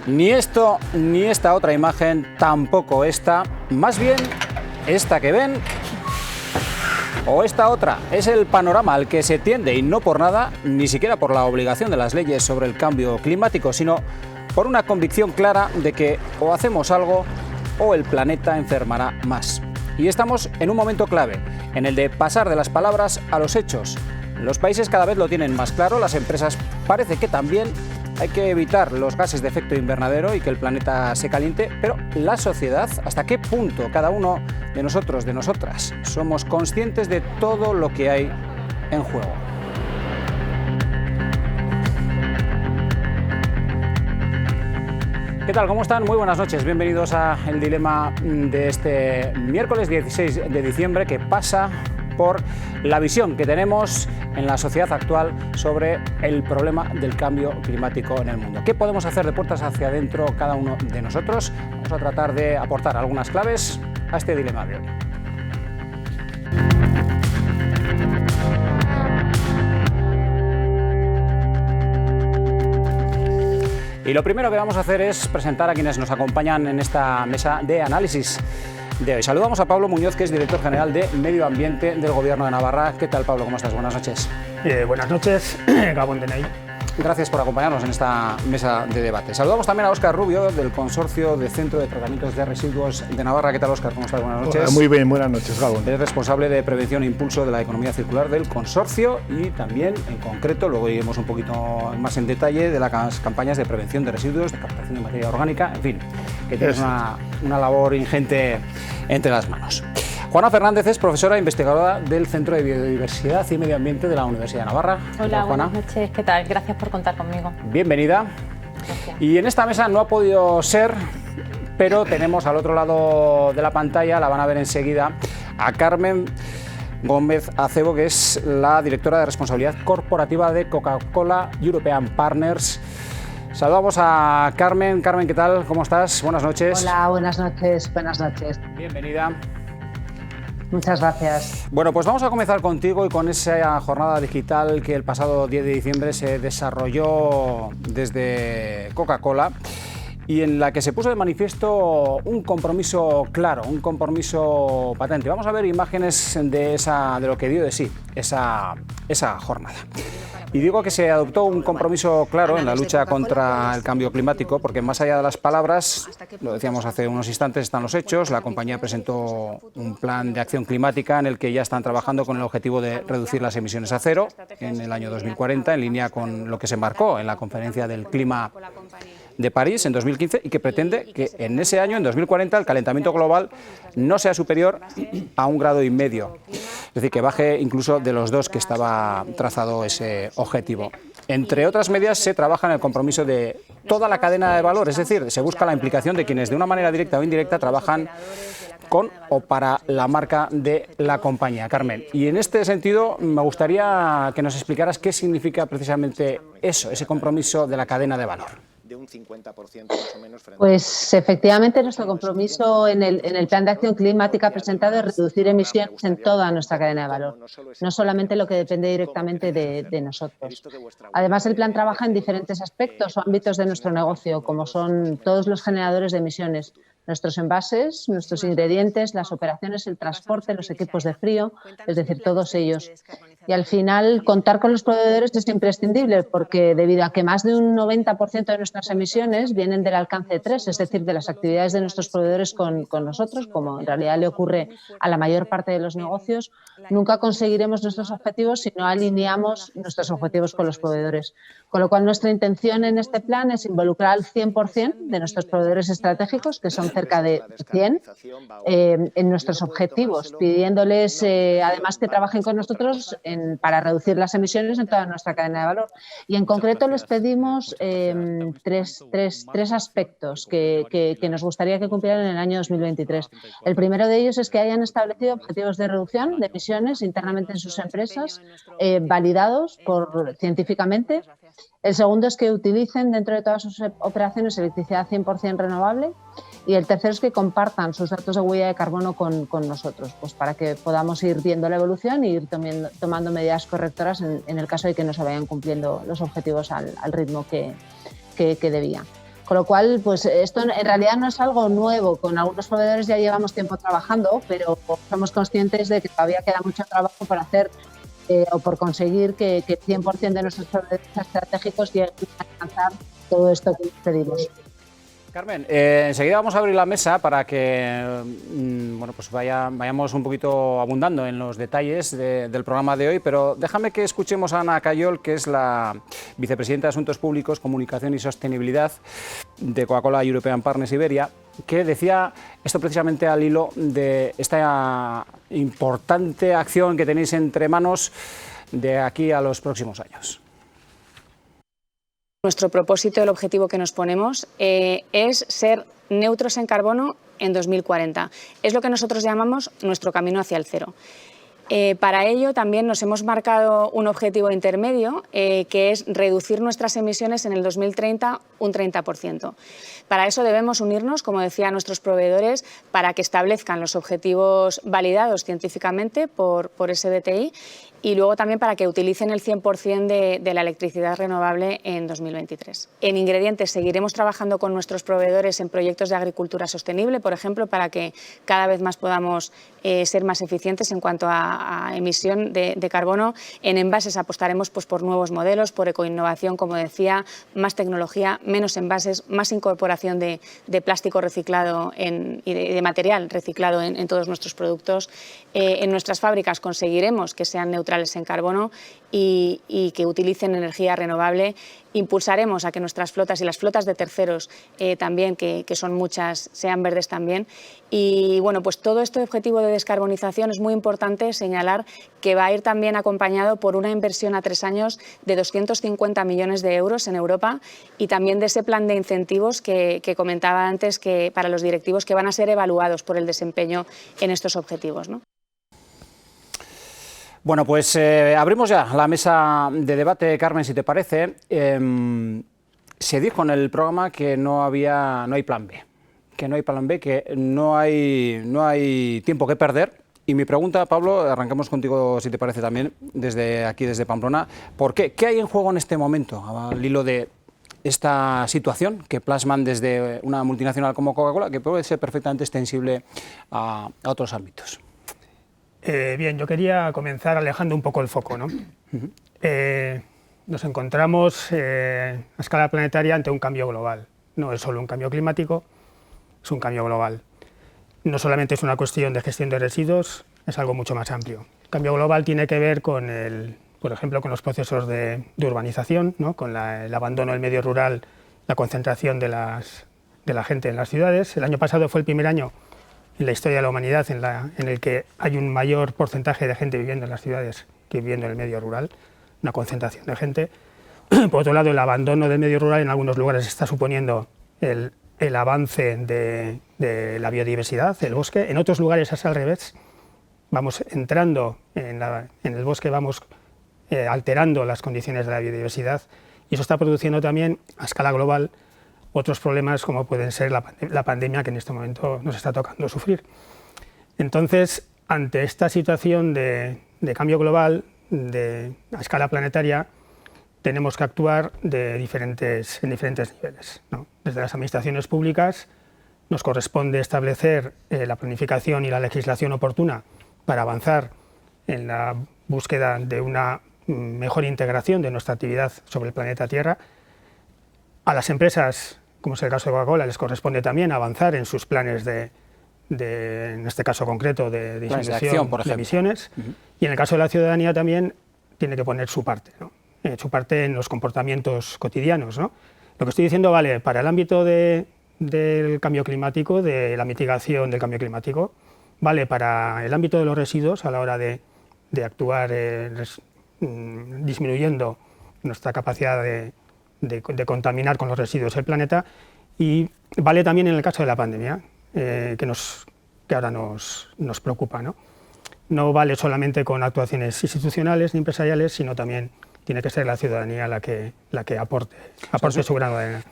Ni esto, ni esta otra imagen, tampoco esta, más bien esta que ven o esta otra. Es el panorama al que se tiende, y no por nada, ni siquiera por la obligación de las leyes sobre el cambio climático, sino por una convicción clara de que o hacemos algo o el planeta enfermará más. Y estamos en un momento clave, en el de pasar de las palabras a los hechos. Los países cada vez lo tienen más claro, las empresas parece que también. Hay que evitar los gases de efecto invernadero y que el planeta se caliente, pero la sociedad, ¿hasta qué punto cada uno de nosotros, de nosotras, somos conscientes de todo lo que hay en juego? ¿Qué tal? ¿Cómo están? Muy buenas noches. Bienvenidos a El Dilema de este miércoles 16 de diciembre, que pasa por la visión que tenemos en la sociedad actual sobre el problema del cambio climático en el mundo. ¿Qué podemos hacer de puertas hacia adentro cada uno de nosotros? Vamos a tratar de aportar algunas claves a este dilema de hoy. Y lo primero que vamos a hacer es presentar a quienes nos acompañan en esta mesa de análisis de hoy. Saludamos a Pablo Muñoz, que es director general de Medio Ambiente del Gobierno de Navarra. ¿Qué tal, Pablo? ¿Cómo estás? Buenas noches. Buenas noches, Gabón Denay. Gracias por acompañarnos en esta mesa de debate. Saludamos también a Óscar Rubio, del Consorcio de Centro de Tratamientos de Residuos de Navarra. ¿Qué tal, Óscar? ¿Cómo estás? Buenas noches. Muy bien, buenas noches, Gabón. Es responsable de prevención e impulso de la economía circular del consorcio y también, en concreto, luego iremos un poquito más en detalle de las campañas de prevención de residuos, de captación de materia orgánica, en fin, que tienes una labor ingente entre las manos. Juana Fernández es profesora e investigadora del Centro de Biodiversidad y Medio Ambiente de la Universidad de Navarra. Hola, buenas noches. ¿Qué tal? Gracias por contar conmigo. Bienvenida. Gracias. Y en esta mesa no ha podido ser, pero tenemos al otro lado de la pantalla, la van a ver enseguida, a Carmen Gómez Acebo, que es la directora de responsabilidad corporativa de Coca-Cola European Partners. Saludamos a Carmen. Carmen, ¿qué tal? ¿Cómo estás? Buenas noches. Hola, buenas noches. Buenas noches. Bienvenida. Muchas gracias. Bueno, pues vamos a comenzar contigo y con esa jornada digital que el pasado 10 de diciembre se desarrolló desde Coca-Cola y en la que se puso de manifiesto un compromiso claro, un compromiso patente. Vamos a ver imágenes de lo que dio de sí esa jornada. Y digo que se adoptó un compromiso claro en la lucha contra el cambio climático, porque más allá de las palabras, lo decíamos hace unos instantes, están los hechos. La compañía presentó un plan de acción climática en el que ya están trabajando con el objetivo de reducir las emisiones a cero en el año 2040, en línea con lo que se marcó en la Conferencia del Clima de París en 2015, y que pretende que en ese año, en 2040, el calentamiento global no sea superior a 1,5 grados. Es decir, que baje incluso de los 2 que estaba trazado ese objetivo. Entre otras medidas, se trabaja en el compromiso de toda la cadena de valor, es decir, se busca la implicación de quienes de una manera directa o indirecta trabajan con o para la marca de la compañía. Carmen, y en este sentido me gustaría que nos explicaras qué significa precisamente eso, ese compromiso de la cadena de valor. De un 50% más o menos. Pues efectivamente nuestro compromiso en el Plan de Acción Climática presentado es reducir emisiones en toda nuestra cadena de valor, no solamente lo que depende directamente de nosotros. Además, el plan trabaja en diferentes aspectos o ámbitos de nuestro negocio, como son todos los generadores de emisiones, nuestros envases, nuestros ingredientes, las operaciones, el transporte, los equipos de frío, es decir, todos ellos. Y al final, contar con los proveedores es imprescindible porque debido a que más de un 90% de nuestras emisiones vienen del alcance 3, es decir, de las actividades de nuestros proveedores con nosotros, como en realidad le ocurre a la mayor parte de los negocios, nunca conseguiremos nuestros objetivos si no alineamos nuestros objetivos con los proveedores. Con lo cual, nuestra intención en este plan es involucrar al 100% de nuestros proveedores estratégicos, que son cerca de 100, en nuestros objetivos, pidiéndoles además que trabajen con nosotros para reducir las emisiones en toda nuestra cadena de valor. Y en concreto les pedimos tres aspectos que nos gustaría que cumplieran en el año 2023. El primero de ellos es que hayan establecido objetivos de reducción de emisiones internamente en sus empresas, validados científicamente. El segundo es que utilicen dentro de todas sus operaciones electricidad 100% renovable. Y el tercero es que compartan sus datos de huella de carbono con nosotros, pues para que podamos ir viendo la evolución e ir tomando medidas correctoras en el caso de que no se vayan cumpliendo los objetivos al ritmo que debían. Con lo cual, pues esto en realidad no es algo nuevo. Con algunos proveedores ya llevamos tiempo trabajando, pero somos conscientes de que todavía queda mucho trabajo por hacer o por conseguir que el 100% de nuestros proveedores estratégicos lleguen a alcanzar todo esto que pedimos. Carmen, enseguida vamos a abrir la mesa para que bueno, pues vayamos un poquito abundando en los detalles del programa de hoy, pero déjame que escuchemos a Ana Cayol, que es la vicepresidenta de Asuntos Públicos, Comunicación y Sostenibilidad de Coca-Cola European Partners Iberia, que decía esto precisamente al hilo de esta importante acción que tenéis entre manos de aquí a los próximos años. Nuestro propósito, el objetivo que nos ponemos es ser neutros en carbono en 2040. Es lo que nosotros llamamos nuestro camino hacia el cero. Para ello también nos hemos marcado un objetivo intermedio que es reducir nuestras emisiones en el 2030 un 30%. Para eso debemos unirnos, como decía, a nuestros proveedores para que establezcan los objetivos validados científicamente por SBTi y luego también para que utilicen el 100% de la electricidad renovable en 2023. En ingredientes seguiremos trabajando con nuestros proveedores en proyectos de agricultura sostenible, por ejemplo, para que cada vez más podamos ser más eficientes en cuanto a emisión de carbono. En envases apostaremos pues, por nuevos modelos, por ecoinnovación, como decía, más tecnología, menos envases, más incorporación de plástico reciclado y de material reciclado en todos nuestros productos. En nuestras fábricas conseguiremos que sean neutrales en carbono y que utilicen energía renovable. Impulsaremos a que nuestras flotas y las flotas de terceros también, que son muchas, sean verdes también. Y bueno, pues todo este objetivo de descarbonización es muy importante señalar que va a ir también acompañado por una inversión a 3 años de 250 millones de euros en Europa y también de ese plan de incentivos que comentaba antes que para los directivos que van a ser evaluados por el desempeño en estos objetivos, ¿no? Bueno, pues abrimos ya la mesa de debate, Carmen, si te parece. Se dijo en el programa que no hay plan B, que no hay tiempo que perder. Y mi pregunta, Pablo, arrancamos contigo, si te parece también, desde aquí, desde Pamplona. ¿Por qué? ¿Qué hay en juego en este momento, al hilo de esta situación que plasman desde una multinacional como Coca-Cola, que puede ser perfectamente extensible a otros ámbitos? Bien, yo quería comenzar alejando un poco el foco, ¿no? Nos encontramos a escala planetaria ante un cambio global. No es solo un cambio climático, es un cambio global. No solamente es una cuestión de gestión de residuos, es algo mucho más amplio. El cambio global tiene que ver con, por ejemplo, con los procesos de urbanización, ¿no? Con el abandono del medio rural, la concentración de la gente en las ciudades. El año pasado fue el primer año en la historia de la humanidad en el que hay un mayor porcentaje de gente viviendo en las ciudades que viviendo en el medio rural, una concentración de gente. Por otro lado, el abandono del medio rural en algunos lugares está suponiendo el avance de la biodiversidad, del bosque. En otros lugares es al revés. Vamos entrando en el bosque, vamos alterando las condiciones de la biodiversidad y eso está produciendo también a escala global otros problemas como pueden ser la pandemia que en este momento nos está tocando sufrir. Entonces, ante esta situación de cambio global a escala planetaria, tenemos que actuar en diferentes niveles, ¿no? Desde las administraciones públicas nos corresponde establecer la planificación y la legislación oportuna para avanzar en la búsqueda de una mejor integración de nuestra actividad sobre el planeta Tierra. A las empresas, como es el caso de Coca-Cola, les corresponde también avanzar en sus planes en este caso concreto, de disminución de emisiones. Y en el caso de la ciudadanía también tiene que poner su parte, ¿no? Su parte en los comportamientos cotidianos, ¿no? Lo que estoy diciendo vale para el ámbito del cambio climático, de la mitigación del cambio climático, vale para el ámbito de los residuos a la hora de actuar disminuyendo nuestra capacidad de contaminar con los residuos el planeta, y vale también en el caso de la pandemia, que ahora nos preocupa, ¿no? No vale solamente con actuaciones institucionales ni empresariales, sino también tiene que ser la ciudadanía la que aporte su grano de arena.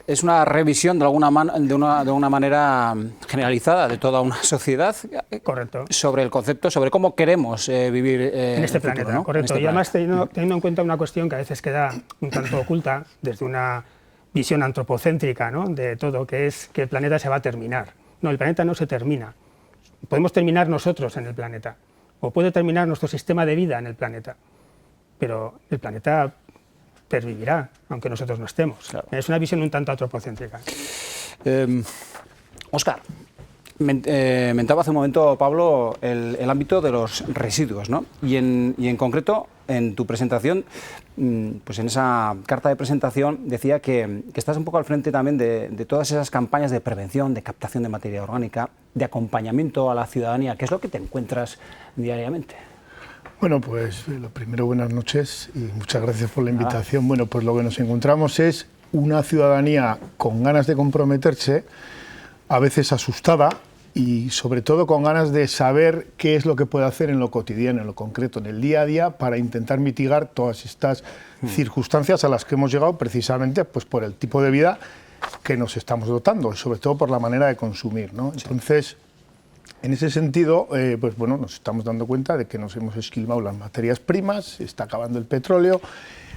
es una revisión de alguna manera generalizada de toda una sociedad. Correcto. Sobre el concepto, sobre cómo queremos vivir en este planeta, futuro, ¿no? Correcto. Y además teniendo en cuenta una cuestión que a veces queda un tanto oculta desde una visión antropocéntrica, ¿no?, de todo, que es que el planeta se va a terminar. No, el planeta no se termina. Podemos terminar nosotros en el planeta, o puede terminar nuestro sistema de vida en el planeta, pero el planeta pervivirá, aunque nosotros no estemos. Claro. Es una visión un tanto antropocéntrica. Óscar, mentaba hace un momento, Pablo, el ámbito de los residuos, ¿no? Y en concreto, en tu presentación, pues en esa carta de presentación decía que estás un poco al frente también de todas esas campañas de prevención, de captación de materia orgánica, de acompañamiento a la ciudadanía. ¿Qué es lo que te encuentras diariamente? Bueno, pues lo primero, buenas noches y muchas gracias por la invitación. Bueno, pues lo que nos encontramos es una ciudadanía con ganas de comprometerse, a veces asustada y sobre todo con ganas de saber qué es lo que puede hacer en lo cotidiano, en lo concreto, en el día a día, para intentar mitigar todas estas circunstancias a las que hemos llegado precisamente pues, por el tipo de vida que nos estamos dotando y sobre todo por la manera de consumir, ¿no? Entonces, en ese sentido, pues bueno, nos estamos dando cuenta de que nos hemos esquilmado las materias primas, se está acabando el petróleo,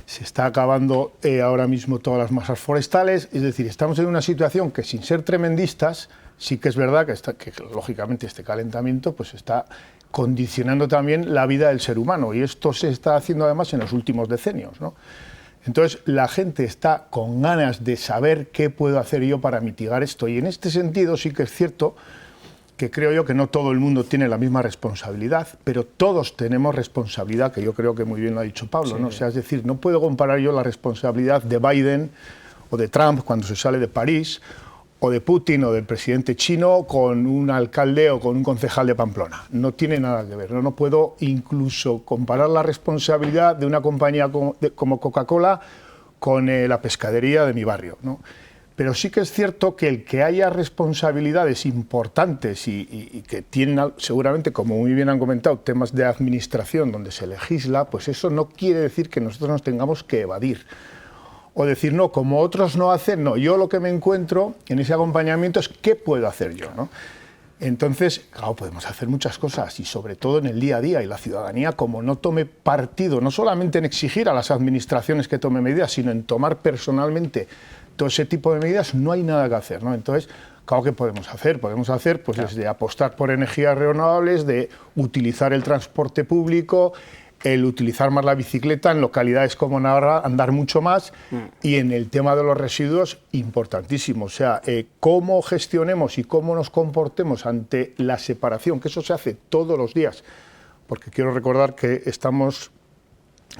se está acabando ahora mismo todas las masas forestales, es decir, estamos en una situación que sin ser tremendistas, sí que es verdad que lógicamente este calentamiento pues está condicionando también la vida del ser humano y esto se está haciendo además en los últimos decenios, ¿no? Entonces la gente está con ganas de saber qué puedo hacer yo para mitigar esto y en este sentido sí que es cierto que creo yo que no todo el mundo tiene la misma responsabilidad, pero todos tenemos responsabilidad, que yo creo que muy bien lo ha dicho Pablo, sí, ¿no? O sea, es decir, no puedo comparar yo la responsabilidad de Biden o de Trump cuando se sale de París, o de Putin o del presidente chino con un alcalde o con un concejal de Pamplona. No tiene nada que ver. No puedo incluso comparar la responsabilidad de una compañía como Coca-Cola con la pescadería de mi barrio, ¿no? Pero sí que es cierto que el que haya responsabilidades importantes y que tienen seguramente, como muy bien han comentado, temas de administración donde se legisla, pues eso no quiere decir que nosotros nos tengamos que evadir. O decir, no, como otros no hacen, no, yo lo que me encuentro en ese acompañamiento es qué puedo hacer yo, ¿no? Entonces, claro, podemos hacer muchas cosas y sobre todo en el día a día y la ciudadanía, como no tome partido, no solamente en exigir a las administraciones que tomen medidas, sino en tomar personalmente todo ese tipo de medidas, no hay nada que hacer, ¿no? Entonces, claro, ¿qué podemos hacer? Podemos hacer pues, claro, desde apostar por energías renovables, de utilizar el transporte público, el utilizar más la bicicleta en localidades como Navarra, andar mucho más, y en el tema de los residuos, importantísimo. O sea, cómo gestionemos y cómo nos comportemos ante la separación, que eso se hace todos los días, porque quiero recordar que estamos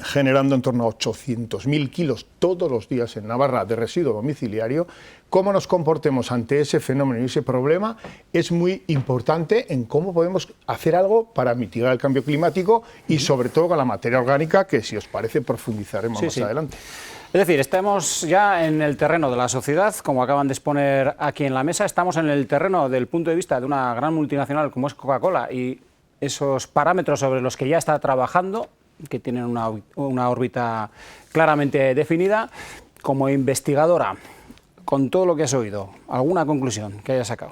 generando en torno a 800.000 kilos todos los días en Navarra de residuo domiciliario. Cómo nos comportemos ante ese fenómeno y ese problema es muy importante en cómo podemos hacer algo para mitigar el cambio climático y sobre todo con la materia orgánica, que si os parece profundizaremos más adelante. Es decir, estamos ya en el terreno de la sociedad, como acaban de exponer aquí en la mesa, estamos en el terreno del punto de vista de una gran multinacional como es Coca-Cola y esos parámetros sobre los que ya está trabajando, que tienen una órbita claramente definida. Como investigadora, con todo lo que has oído, ¿alguna conclusión que hayas sacado?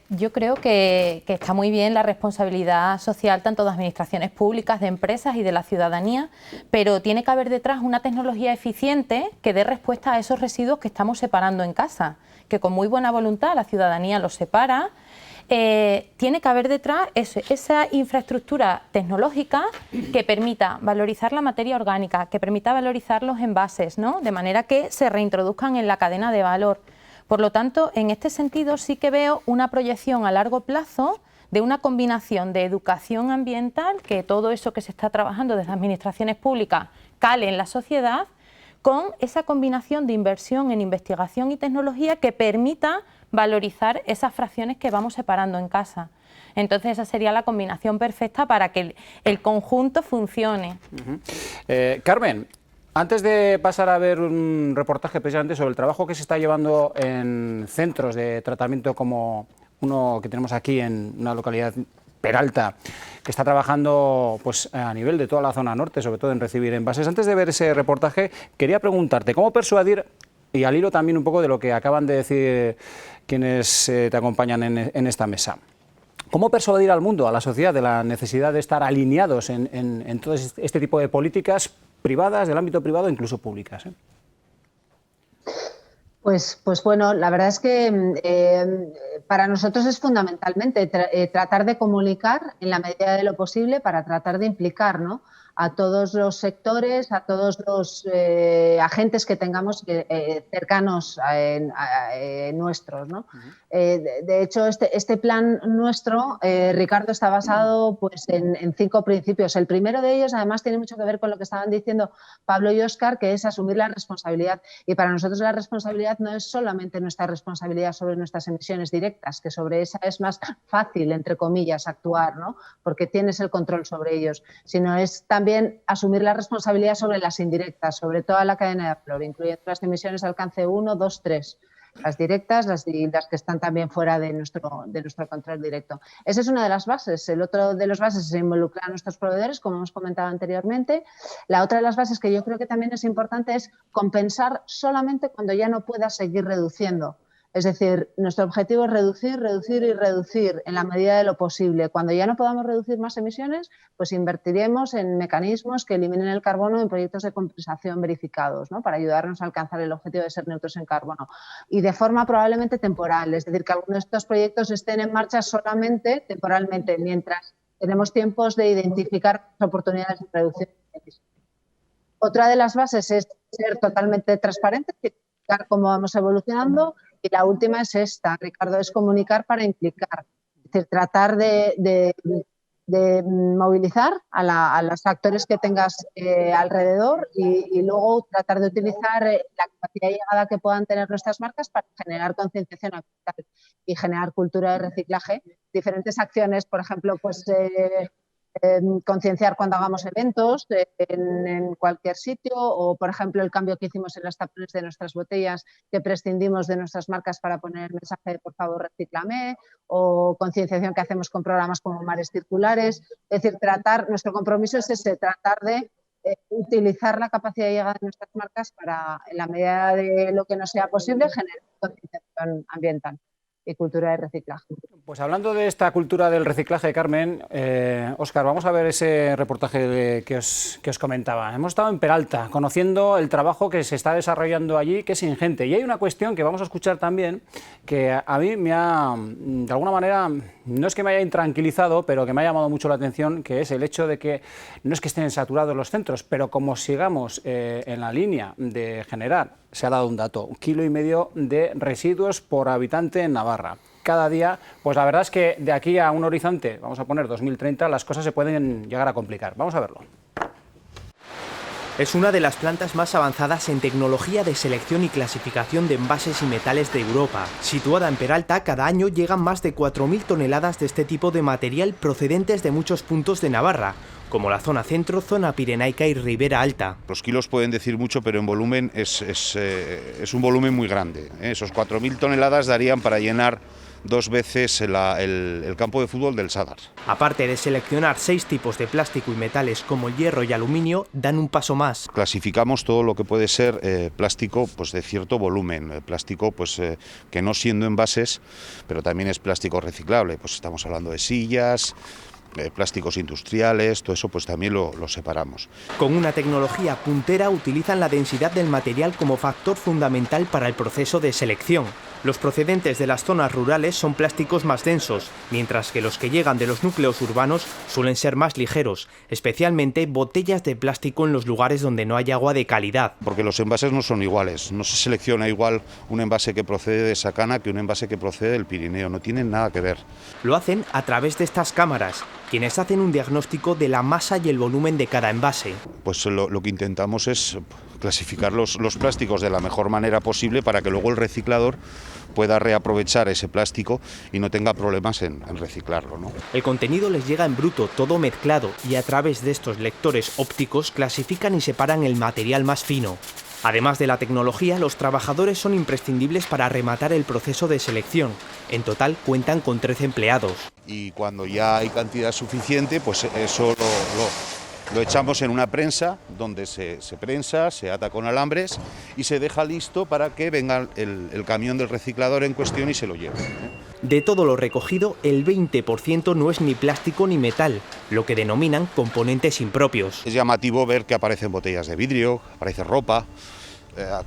Yo creo que está muy bien la responsabilidad social tanto de administraciones públicas, de empresas y de la ciudadanía, pero tiene que haber detrás una tecnología eficiente que dé respuesta a esos residuos que estamos separando en casa, que con muy buena voluntad la ciudadanía los separa. Tiene que haber detrás esa infraestructura tecnológica que permita valorizar la materia orgánica, que permita valorizar los envases, ¿no? De manera que se reintroduzcan en la cadena de valor. Por lo tanto, en este sentido sí que veo una proyección a largo plazo de una combinación de educación ambiental, que todo eso que se está trabajando desde administraciones públicas cale en la sociedad, con esa combinación de inversión en investigación y tecnología que permita valorizar esas fracciones que vamos separando en casa. Entonces esa sería la combinación perfecta para que el conjunto funcione. Carmen, antes de pasar a ver un reportaje precisamente sobre el trabajo que se está llevando en centros de tratamiento como uno que tenemos aquí en una localidad, Peralta, que está trabajando pues, a nivel de toda la zona norte, sobre todo en recibir envases. Antes de ver ese reportaje, quería preguntarte, ¿cómo persuadir y al hilo también un poco de lo que acaban de decir quienes te acompañan en esta mesa. ¿Cómo persuadir al mundo, a la sociedad, de la necesidad de estar alineados en todo este tipo de políticas privadas, del ámbito privado, incluso públicas? Pues bueno, la verdad es que para nosotros es fundamentalmente tratar de comunicar en la medida de lo posible para tratar de implicar, ¿no?, a todos los sectores, a todos los agentes que tengamos cercanos a nuestros, ¿no? De hecho, este plan nuestro, Ricardo, está basado pues, en 5 principios. El primero de ellos, además, tiene mucho que ver con lo que estaban diciendo Pablo y Óscar, que es asumir la responsabilidad. Y para nosotros la responsabilidad no es solamente nuestra responsabilidad sobre nuestras emisiones directas, que sobre esa es más fácil, entre comillas, actuar, ¿no?, porque tienes el control sobre ellos, sino es también asumir la responsabilidad sobre las indirectas, sobre toda la cadena de valor, incluyendo las emisiones de alcance 1, 2, 3. Las directas, las que están también fuera de nuestro control directo. Esa es una de las bases. El otro de las bases es involucrar a nuestros proveedores, como hemos comentado anteriormente. La otra de las bases que yo creo que también es importante es compensar solamente cuando ya no pueda seguir reduciendo. Es decir, nuestro objetivo es reducir, reducir y reducir en la medida de lo posible. Cuando ya no podamos reducir más emisiones, pues invertiremos en mecanismos que eliminen el carbono en proyectos de compensación verificados, ¿no?, para ayudarnos a alcanzar el objetivo de ser neutros en carbono. Y de forma probablemente temporal, es decir, que algunos de estos proyectos estén en marcha solamente temporalmente, mientras tenemos tiempos de identificar oportunidades de reducción de emisiones. Otra de las bases es ser totalmente transparentes, explicar cómo vamos evolucionando. Y la última es esta, Ricardo, es comunicar para implicar. Es decir, tratar de movilizar a los actores que tengas alrededor y luego tratar de utilizar la capacidad de llegada que puedan tener nuestras marcas para generar concienciación ambiental y generar cultura de reciclaje. Diferentes acciones, por ejemplo, pues concienciar cuando hagamos eventos en cualquier sitio, o por ejemplo el cambio que hicimos en las tapones de nuestras botellas, que prescindimos de nuestras marcas para poner el mensaje de por favor recíclame, o concienciación que hacemos con programas como Mares Circulares. Es decir, nuestro compromiso es ese, tratar de utilizar la capacidad de llegada de nuestras marcas para, en la medida de lo que nos sea posible, generar concienciación ambiental y cultura de reciclaje. Pues hablando de esta cultura del reciclaje, Carmen, Óscar, vamos a ver ese reportaje que os comentaba. Hemos estado en Peralta, conociendo el trabajo que se está desarrollando allí, que es ingente. Y hay una cuestión que vamos a escuchar también, que a mí me ha, de alguna manera, no es que me haya intranquilizado, pero que me ha llamado mucho la atención, que es el hecho de que no es que estén saturados los centros, pero como sigamos en la línea de generar, se ha dado un dato, 1,5 kilos de residuos por habitante en Navarra. Cada día, pues la verdad es que de aquí a un horizonte, vamos a poner 2030, las cosas se pueden llegar a complicar. Vamos a verlo. Es una de las plantas más avanzadas en tecnología de selección y clasificación de envases y metales de Europa. Situada en Peralta, cada año llegan más de 4.000 toneladas de este tipo de material procedentes de muchos puntos de Navarra, como la zona centro, zona pirenaica y Ribera Alta. Los kilos pueden decir mucho, pero en volumen es un volumen muy grande. Esos 4.000 toneladas darían para llenar 2 veces el campo de fútbol del Sadar. Aparte de seleccionar 6 tipos de plástico y metales como el hierro y aluminio, dan un paso más. Clasificamos todo lo que puede ser plástico pues de cierto volumen, plástico pues que no siendo envases, pero también es plástico reciclable. Pues estamos hablando de sillas, plásticos industriales, todo eso pues también lo separamos. Con una tecnología puntera utilizan la densidad del material como factor fundamental para el proceso de selección. Los procedentes de las zonas rurales son plásticos más densos, mientras que los que llegan de los núcleos urbanos suelen ser más ligeros, especialmente botellas de plástico en los lugares donde no hay agua de calidad. Porque los envases no son iguales, no se selecciona igual un envase que procede de Sacana que un envase que procede del Pirineo, no tienen nada que ver. Lo hacen a través de estas cámaras, quienes hacen un diagnóstico de la masa y el volumen de cada envase. Pues lo que intentamos es clasificar los plásticos de la mejor manera posible para que luego el reciclador pueda reaprovechar ese plástico y no tenga problemas en reciclarlo, ¿no? El contenido les llega en bruto, todo mezclado, y a través de estos lectores ópticos clasifican y separan el material más fino. Además de la tecnología, los trabajadores son imprescindibles para rematar el proceso de selección. En total cuentan con 13 empleados. Y cuando ya hay cantidad suficiente, pues eso Lo echamos en una prensa donde se prensa, se ata con alambres y se deja listo para que venga el camión del reciclador en cuestión y se lo lleve. De todo lo recogido, el 20% no es ni plástico ni metal, lo que denominan componentes impropios. Es llamativo ver que aparecen botellas de vidrio, aparece ropa,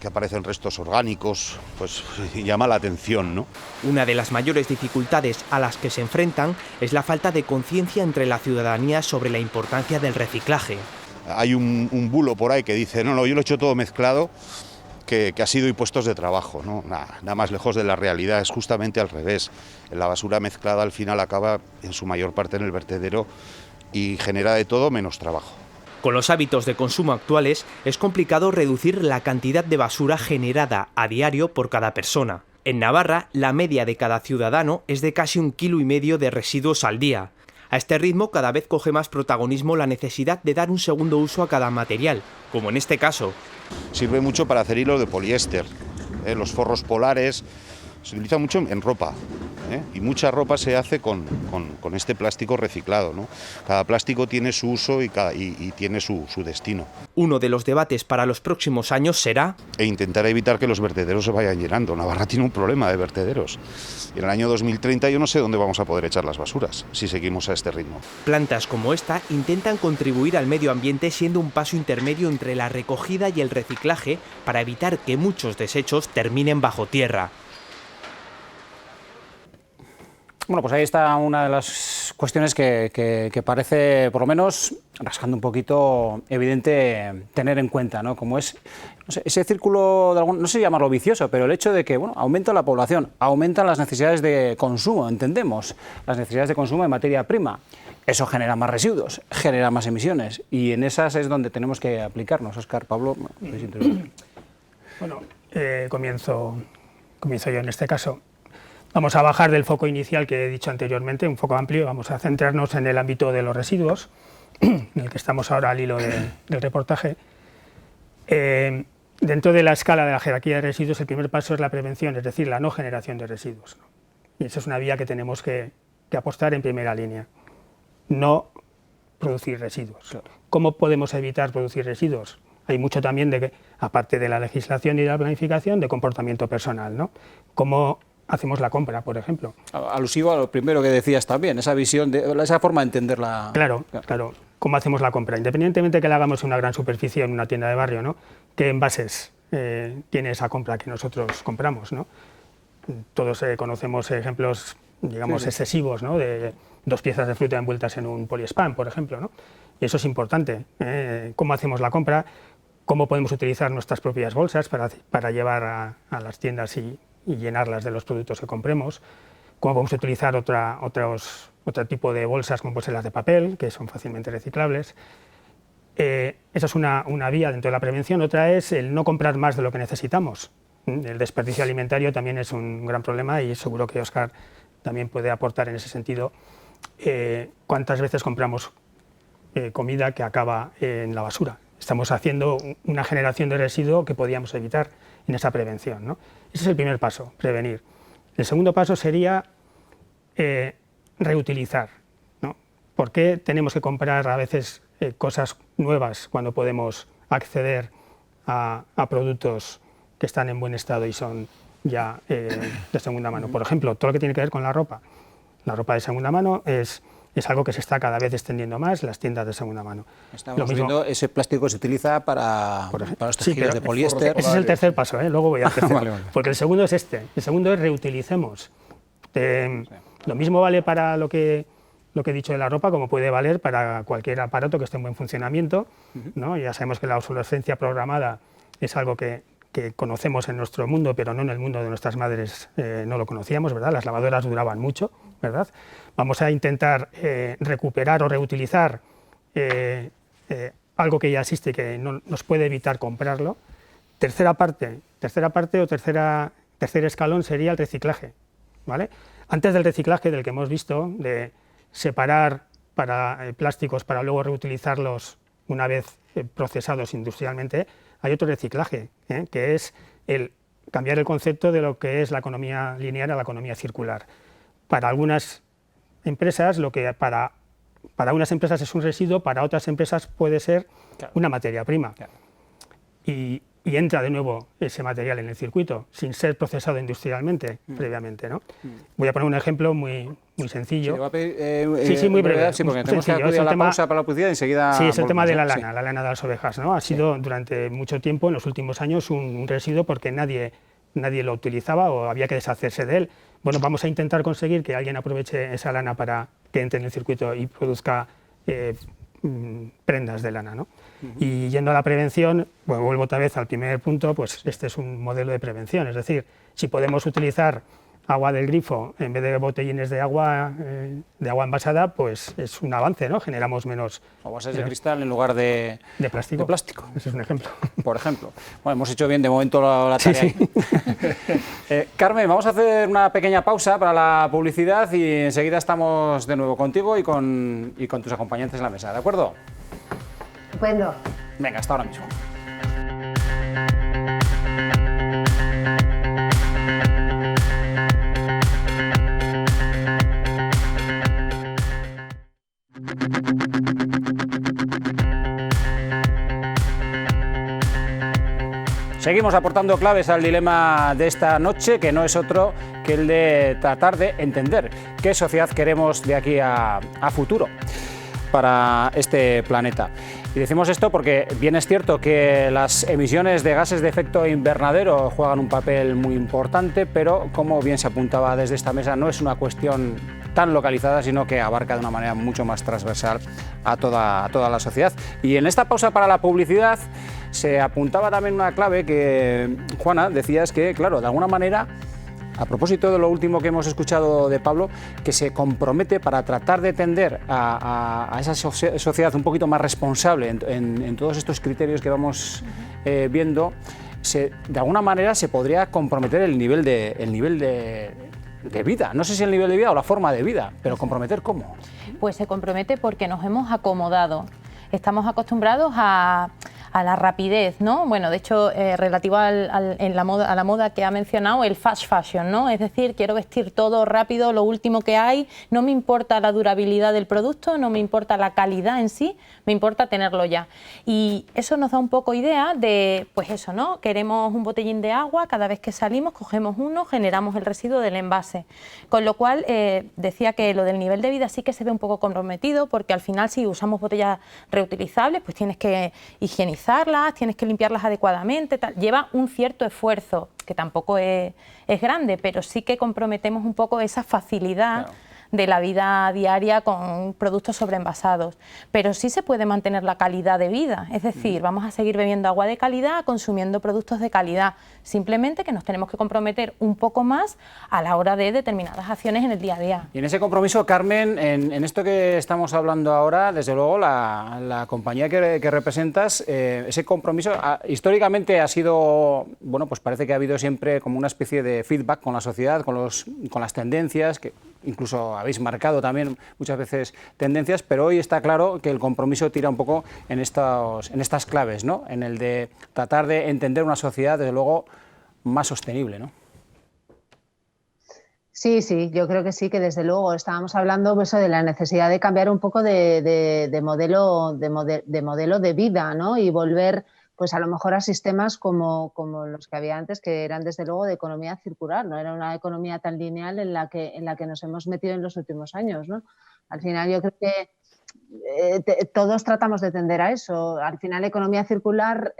que aparecen restos orgánicos, pues llama la atención, ¿no? Una de las mayores dificultades a las que se enfrentan es la falta de conciencia entre la ciudadanía sobre la importancia del reciclaje. Hay un bulo por ahí que dice, no, yo lo he hecho todo mezclado, que ha sido impuestos de trabajo, ¿no? Nada más lejos de la realidad, es justamente al revés. La basura mezclada al final acaba en su mayor parte en el vertedero y genera de todo menos trabajo. Con los hábitos de consumo actuales, es complicado reducir la cantidad de basura generada a diario por cada persona. En Navarra, la media de cada ciudadano es de casi 1,5 kg de residuos al día. A este ritmo, cada vez coge más protagonismo la necesidad de dar un segundo uso a cada material, como en este caso. Sirve mucho para hacer hilos de poliéster, los forros polares, se utiliza mucho en ropa, y mucha ropa se hace con este plástico reciclado, ¿no? Cada plástico tiene su uso y tiene su destino. Uno de los debates para los próximos años será... intentar evitar que los vertederos se vayan llenando. Navarra tiene un problema de vertederos. Y en el año 2030 yo no sé dónde vamos a poder echar las basuras si seguimos a este ritmo. Plantas como esta intentan contribuir al medio ambiente siendo un paso intermedio entre la recogida y el reciclaje para evitar que muchos desechos terminen bajo tierra. Bueno, pues ahí está una de las cuestiones que parece, por lo menos, rascando un poquito, evidente tener en cuenta, ¿no? Como es, no sé, ese círculo, no sé llamarlo vicioso, pero el hecho de que, bueno, aumenta la población, aumentan las necesidades de consumo, entendemos, las necesidades de consumo de materia prima. Eso genera más residuos, genera más emisiones, y en esas es donde tenemos que aplicarnos. Óscar, Pablo, bueno, comienzo yo en este caso. Vamos a bajar del foco inicial que he dicho anteriormente, un foco amplio, vamos a centrarnos en el ámbito de los residuos, en el que estamos ahora al hilo del reportaje. Dentro de la escala de la jerarquía de residuos, el primer paso es la prevención, es decir, la no generación de residuos, ¿no? Y esa es una vía que tenemos que apostar en primera línea, no producir residuos. Claro. ¿Cómo podemos evitar producir residuos? Hay mucho también, aparte de la legislación y de la planificación, de comportamiento personal, ¿no? ¿Cómo hacemos la compra, por ejemplo? Alusivo a lo primero que decías también, esa visión, esa forma de entenderla. Claro. ¿Cómo hacemos la compra? Independientemente que la hagamos en una gran superficie, en una tienda de barrio, ¿no? ¿Qué envases tiene esa compra que nosotros compramos, ¿no? Todos conocemos ejemplos, digamos, excesivos, ¿no? De 2 piezas de fruta envueltas en un poliespán, por ejemplo, ¿no? Y eso es importante. ¿Cómo hacemos la compra? ¿Cómo podemos utilizar nuestras propias bolsas para llevar a las tiendas y llenarlas de los productos que compremos? ¿Cómo podemos utilizar otro tipo de bolsas, como pueden ser las de papel, que son fácilmente reciclables? Esa es una vía dentro de la prevención. Otra es el no comprar más de lo que necesitamos. El desperdicio alimentario también es un gran problema y seguro que Óscar también puede aportar en ese sentido. ¿Cuántas veces compramos comida que acaba en la basura? Estamos haciendo una generación de residuo que podíamos evitar en esa prevención, ¿no? Ese es el primer paso, prevenir. El segundo paso sería reutilizar, ¿no? ¿Por qué tenemos que comprar a veces cosas nuevas cuando podemos acceder a productos que están en buen estado y son ya de segunda mano? Por ejemplo, todo lo que tiene que ver con la ropa. La ropa de segunda mano es algo que se está cada vez extendiendo más en las tiendas de segunda mano. Estamos viendo ese plástico que se utiliza para los tejidos de poliéster. Ese es el tercer paso, luego voy al tercero. Vale. Porque el segundo es este. El segundo es reutilicemos. Lo mismo vale para lo que he dicho de la ropa, como puede valer para cualquier aparato que esté en buen funcionamiento, ¿no? Ya sabemos que la obsolescencia programada es algo que conocemos en nuestro mundo, pero no en el mundo de nuestras madres no lo conocíamos, ¿verdad? Las lavadoras duraban mucho, ¿verdad? Vamos a intentar recuperar o reutilizar algo que ya existe y que no nos puede evitar comprarlo. Tercer escalón sería el reciclaje, ¿vale? Antes del reciclaje, del que hemos visto, de separar plásticos para luego reutilizarlos una vez procesados industrialmente, hay otro reciclaje, que es el cambiar el concepto de lo que es la economía lineal a la economía circular. Para algunas empresas, lo que para para unas empresas es un residuo, para otras empresas puede ser una materia prima. Y entra de nuevo ese material en el circuito, sin ser procesado industrialmente previamente, ¿no? Voy a poner un ejemplo muy sencillo. Sí, voy a pedir, muy breve. Sí, porque tenemos que acudir a la pausa para la publicidad y enseguida... Sí, es el tema de la lana, la lana de las ovejas, ¿no? Ha sido durante mucho tiempo, en los últimos años, un residuo porque nadie lo utilizaba o había que deshacerse de él. Bueno, vamos a intentar conseguir que alguien aproveche esa lana para que entre en el circuito y produzca prendas de lana, ¿no? Y yendo a la prevención, bueno, vuelvo otra vez al primer punto, pues este es un modelo de prevención, es decir, si podemos utilizar agua del grifo en vez de botellines de agua envasada, pues es un avance, ¿no? Generamos menos... O vasos de cristal en lugar de plástico. De plástico. Ese es un ejemplo. Por ejemplo. Bueno, hemos hecho bien de momento la tarea. Sí. Carmen, vamos a hacer una pequeña pausa para la publicidad y enseguida estamos de nuevo contigo y con tus acompañantes en la mesa, ¿de acuerdo? Estupendo. Venga, hasta ahora mismo. Seguimos aportando claves al dilema de esta noche, que no es otro que el de tratar de entender qué sociedad queremos de aquí a futuro para este planeta. Y decimos esto porque bien es cierto que las emisiones de gases de efecto invernadero juegan un papel muy importante, pero como bien se apuntaba desde esta mesa, no es una cuestión tan localizada, sino que abarca de una manera mucho más transversal a toda la sociedad. Y en esta pausa para la publicidad se apuntaba también una clave que, Juana, decías que, claro, de alguna manera, a propósito de lo último que hemos escuchado de Pablo, que se compromete para tratar de tender a esa sociedad un poquito más responsable en todos estos criterios que vamos viendo, de alguna manera se podría comprometer el nivel de vida. No sé si el nivel de vida o la forma de vida, pero comprometer ¿cómo? Pues se compromete porque nos hemos acomodado. Estamos acostumbrados a la rapidez, ¿no? Bueno, de hecho, relativo a la moda que ha mencionado, el fast fashion, ¿no? Es decir, quiero vestir todo rápido, lo último que hay, no me importa la durabilidad del producto, no me importa la calidad en sí, me importa tenerlo ya. Y eso nos da un poco idea de, pues eso, ¿no? Queremos un botellín de agua, cada vez que salimos cogemos uno, generamos el residuo del envase. Con lo cual, decía que lo del nivel de vida sí que se ve un poco comprometido, porque al final si usamos botellas reutilizables, pues tienes que higienizarlas, tienes que limpiarlas adecuadamente, tal. Lleva un cierto esfuerzo, que tampoco es grande, pero sí que comprometemos un poco esa facilidad de la vida diaria con productos sobreenvasados. Pero sí se puede mantener la calidad de vida, es decir, vamos a seguir bebiendo agua de calidad, consumiendo productos de calidad, simplemente que nos tenemos que comprometer un poco más a la hora de determinadas acciones en el día a día. Y en ese compromiso, Carmen, en esto que estamos hablando ahora, desde luego la compañía que representas, ese compromiso históricamente ha sido, bueno, pues parece que ha habido siempre como una especie de feedback con la sociedad, con las tendencias, que incluso habéis marcado también muchas veces tendencias, pero hoy está claro que el compromiso tira un poco en estas claves, ¿no? En el de tratar de entender una sociedad, desde luego, más sostenible, ¿no? Sí, yo creo que sí, que desde luego estábamos hablando pues, de la necesidad de cambiar un poco de modelo de vida, ¿no? Y volver pues a lo mejor a sistemas como los que había antes, que eran desde luego de economía circular, no era una economía tan lineal en la que nos hemos metido en los últimos años, ¿no? Al final yo creo que todos tratamos de tender a eso. Al final la economía circular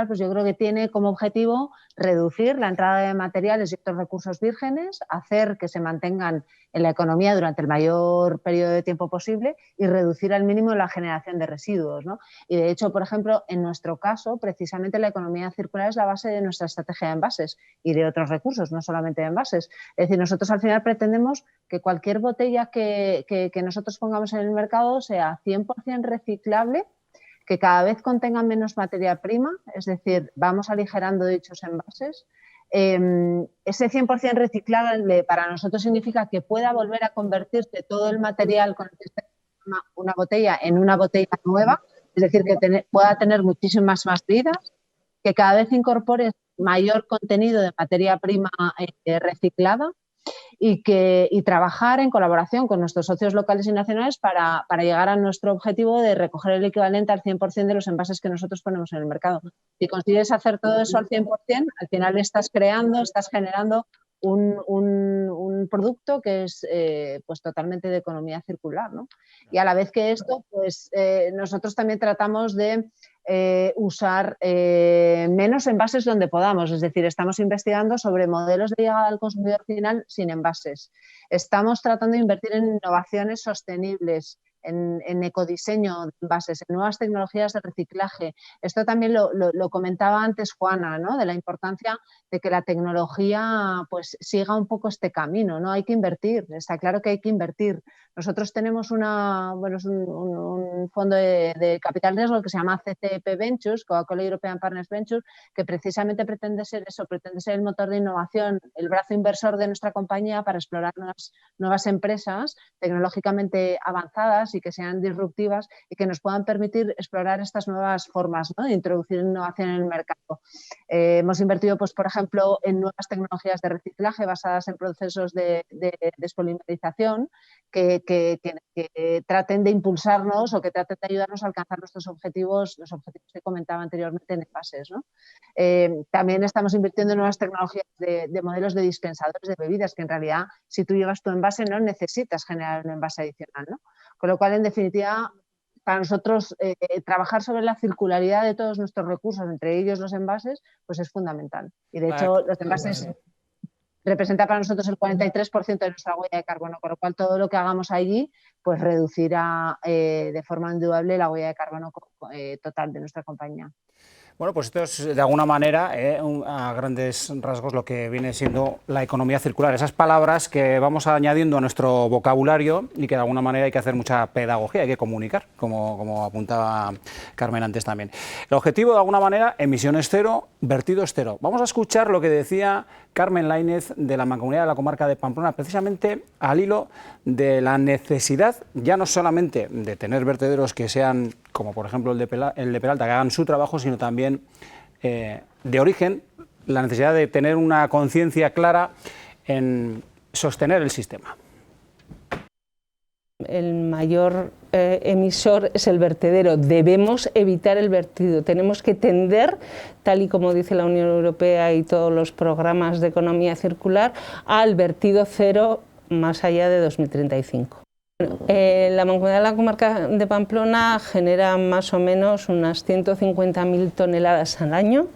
pues yo creo que tiene como objetivo reducir la entrada de materiales y otros recursos vírgenes, hacer que se mantengan en la economía durante el mayor periodo de tiempo posible y reducir al mínimo la generación de residuos, ¿no? Y de hecho, por ejemplo, en nuestro caso, precisamente la economía circular es la base de nuestra estrategia de envases y de otros recursos, no solamente de envases. Es decir, nosotros al final pretendemos que cualquier botella que nosotros pongamos en el mercado sea 100% reciclable, que cada vez contenga menos materia prima, es decir, vamos aligerando dichos envases. Ese 100% reciclable para nosotros significa que pueda volver a convertirse todo el material con el que está una botella en una botella nueva, es decir, que pueda tener muchísimas más vidas, que cada vez incorpore mayor contenido de materia prima reciclada y trabajar en colaboración con nuestros socios locales y nacionales para llegar a nuestro objetivo de recoger el equivalente al 100% de los envases que nosotros ponemos en el mercado. Si consigues hacer todo eso al 100%, al final estás generando un producto que es pues totalmente de economía circular, ¿no? Y a la vez que esto, pues nosotros también tratamos de usar menos envases donde podamos, es decir, estamos investigando sobre modelos de llegada al consumidor final sin envases. Estamos tratando de invertir en innovaciones sostenibles, en ecodiseño de envases, en nuevas tecnologías de reciclaje. Esto también lo comentaba antes Juana, ¿no? De la importancia de que la tecnología pues siga un poco este camino, ¿no? Hay que invertir, está claro que hay que invertir. Nosotros tenemos un fondo de capital riesgo que se llama CCP Ventures, Coca-Cola European Partners Ventures, que precisamente pretende ser eso, pretende ser el motor de innovación, el brazo inversor de nuestra compañía para explorar nuevas empresas tecnológicamente avanzadas y que sean disruptivas y que nos puedan permitir explorar estas nuevas formas, ¿no? De introducir innovación en el mercado. Hemos invertido, pues, por ejemplo, en nuevas tecnologías de reciclaje basadas en procesos de despolimerización que traten de impulsarnos o que traten de ayudarnos a alcanzar nuestros objetivos, los objetivos que comentaba anteriormente en envases, ¿no? También estamos invirtiendo en nuevas tecnologías de modelos de dispensadores de bebidas, que en realidad, si tú llevas tu envase, no necesitas generar un envase adicional, ¿no? Con lo cual, en definitiva, para nosotros trabajar sobre la circularidad de todos nuestros recursos, entre ellos los envases, pues es fundamental. Y de hecho, los envases representa para nosotros el 43% de nuestra huella de carbono, con lo cual todo lo que hagamos allí pues reducirá de forma indudable la huella de carbono total de nuestra compañía. Bueno, pues esto es de alguna manera, a grandes rasgos, lo que viene siendo la economía circular. Esas palabras que vamos añadiendo a nuestro vocabulario y que de alguna manera hay que hacer mucha pedagogía, hay que comunicar, como apuntaba Carmen antes también. El objetivo, de alguna manera, emisiones cero, vertidos cero. Vamos a escuchar lo que decía Carmen Lainez de la Mancomunidad de la Comarca de Pamplona, precisamente al hilo de la necesidad, ya no solamente de tener vertederos que sean, como por ejemplo el de Peralta, que hagan su trabajo, sino también de origen, la necesidad de tener una conciencia clara en sostener el sistema. El mayor emisor es el vertedero. Debemos evitar el vertido. Tenemos que tender, tal y como dice la Unión Europea y todos los programas de economía circular, al vertido cero más allá de 2035. La Mancomunidad de la Comarca de Pamplona genera más o menos unas 150.000 toneladas al año.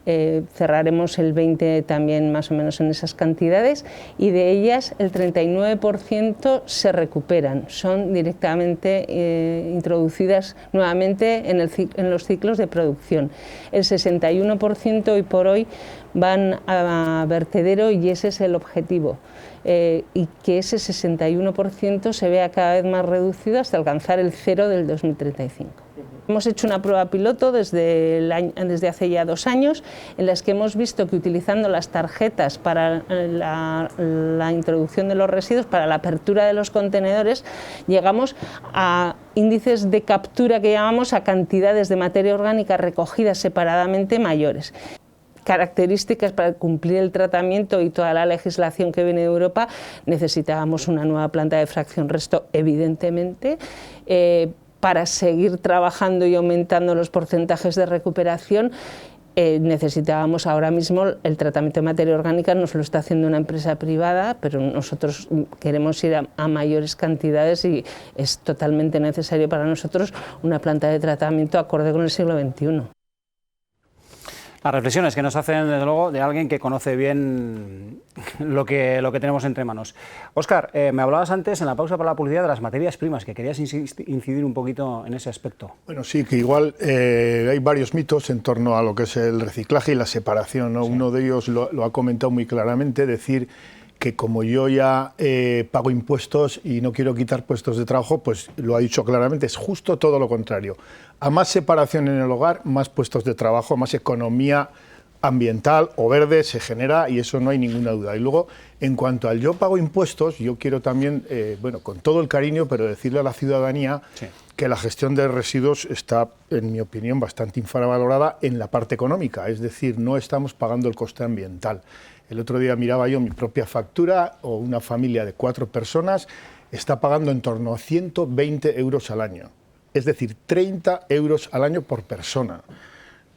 Cerraremos el 20 también más o menos en esas cantidades, y de ellas el 39% se recuperan, son directamente introducidas nuevamente en los ciclos de producción. El 61% hoy por hoy van a vertedero y ese es el objetivo. Y que ese 61% se vea cada vez más reducido hasta alcanzar el cero del 2035. Hemos hecho una prueba piloto desde hace ya 2 años, en las que hemos visto que utilizando las tarjetas para la introducción de los residuos, para la apertura de los contenedores, llegamos a índices de captura que llamamos a cantidades de materia orgánica recogidas separadamente mayores. Características para cumplir el tratamiento y toda la legislación que viene de Europa, necesitábamos una nueva planta de fracción resto, evidentemente. Para seguir trabajando y aumentando los porcentajes de recuperación, necesitábamos ahora mismo el tratamiento de materia orgánica, nos lo está haciendo una empresa privada, pero nosotros queremos ir a mayores cantidades y es totalmente necesario para nosotros una planta de tratamiento acorde con el siglo XXI. Las reflexiones que nos hacen, desde luego, de alguien que conoce bien lo que tenemos entre manos. Óscar, me hablabas antes, en la pausa para la publicidad, de las materias primas, que querías incidir un poquito en ese aspecto. Bueno, sí, que igual hay varios mitos en torno a lo que es el reciclaje y la separación, ¿no? Sí. Uno de ellos lo ha comentado muy claramente, decir que como yo ya pago impuestos y no quiero quitar puestos de trabajo, pues lo ha dicho claramente, es justo todo lo contrario. A más separación en el hogar, más puestos de trabajo, más economía ambiental o verde se genera, y eso no hay ninguna duda. Y luego, en cuanto al yo pago impuestos, yo quiero también, bueno, con todo el cariño, pero decirle a la ciudadanía sí, que la gestión de residuos está, en mi opinión, bastante infravalorada en la parte económica, es decir, no estamos pagando el coste ambiental. El otro día miraba yo mi propia factura, o una familia de 4 personas está pagando en torno a 120 euros al año. Es decir, 30 euros al año por persona.